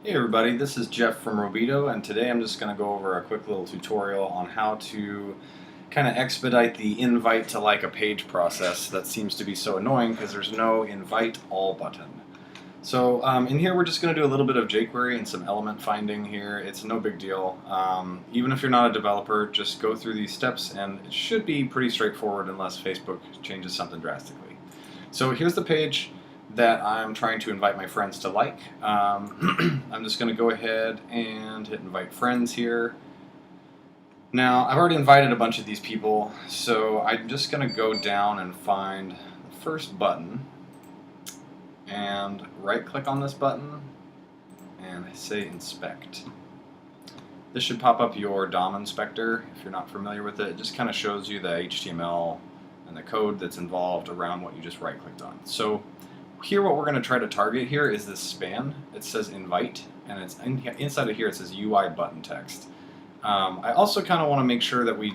Hey everybody, this is Jeff from Robito, and today I'm just going to go over a quick little tutorial on how to kind of expedite the invite to like a page process that seems to be so annoying because there's no invite all button. So in here we're just going to do a little bit of jQuery and some element finding here. It's no big deal. Even if you're not a developer, just go through these steps and it should be pretty straightforward unless Facebook changes something drastically. So here's the page that I'm trying to invite my friends to like. I'm just going to go ahead and hit invite friends here. Now, I've already invited a bunch of these people, so I'm just going to go down and find the first button and right click on this button and say inspect. This should pop up your DOM inspector if you're not familiar with it. It just kind of shows you the HTML and the code that's involved around what you just right clicked on. So here what we're going to try to target here is this span. It says invite, and it's inside of here it says UI button text. I also kind of want to make sure that we,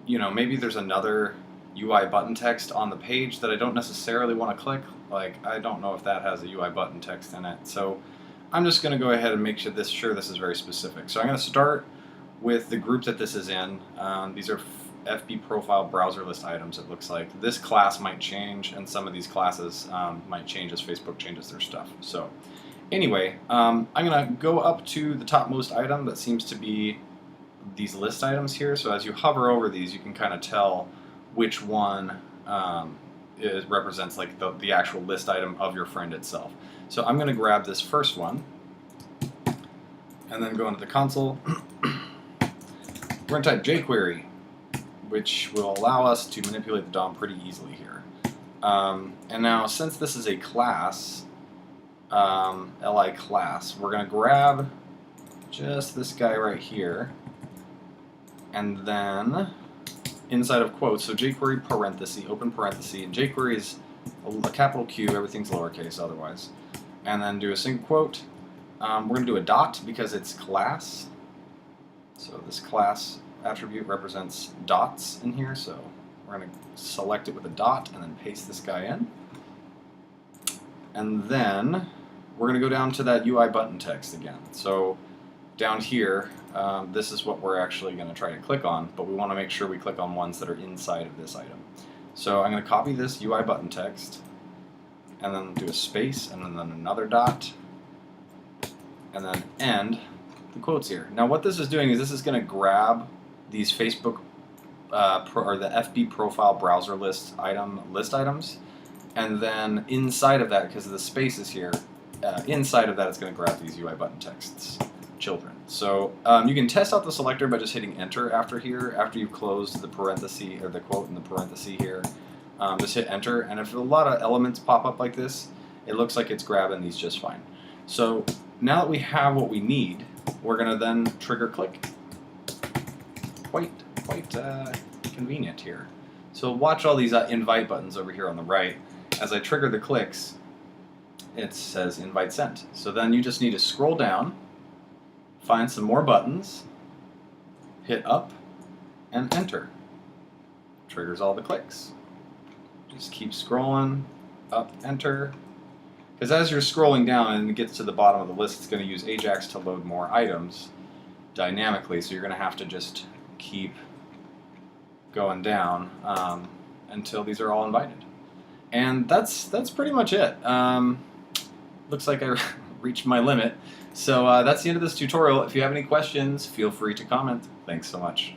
maybe there's another UI button text on the page that I don't necessarily want to click. Like, I don't know if that has a UI button text in it. So I'm just going to go ahead and make sure this is very specific. So I'm going to start with the group that this is in. These are FB profile browser list items. It looks like this class might change, and some of these classes might change as Facebook changes their stuff. So anyway, I'm going to go up to the topmost item that seems to be these list items here. So as you hover over these, you can kind of tell which one represents like the actual list item of your friend itself. So I'm going to grab this first one and then go into the console. We're going to type jQuery, which will allow us to manipulate the DOM pretty easily here. And now, since this is a class, li class, we're going to grab just this guy right here, and then inside of quotes, so jQuery parenthesis, open parenthesis, and jQuery is a capital Q, everything's lowercase otherwise, and then do a single quote. We're going to do a dot because it's class, so this class attribute represents dots in here, so we're going to select it with a dot and then paste this guy in. And then we're going to go down to that UI button text again. So down here, this is what we're actually going to try to click on, but we want to make sure we click on ones that are inside of this item. So I'm going to copy this UI button text and then do a space and then another dot and then end the quotes here. Now what this is doing is this is going to grab these Facebook or the FB profile browser list items, and then inside of that, because of the spaces here, inside of that it's going to grab these UI button texts, children. So you can test out the selector by just hitting enter after you've closed the parenthesis or the quote in the parenthesis here. Just hit enter, and if a lot of elements pop up like this, it looks like it's grabbing these just fine. So now that we have what we need, we're going to then trigger click. Quite convenient here. So watch all these invite buttons over here on the right. As I trigger the clicks, it says invite sent. So then you just need to scroll down, find some more buttons, hit up, and enter. Triggers all the clicks. Just keep scrolling, up, enter. Because as you're scrolling down and it gets to the bottom of the list, it's going to use Ajax to load more items dynamically, so you're going to have to just keep going down until these are all invited. And that's pretty much it. Looks like I reached my limit. So that's the end of this tutorial. If you have any questions, feel free to comment. Thanks so much.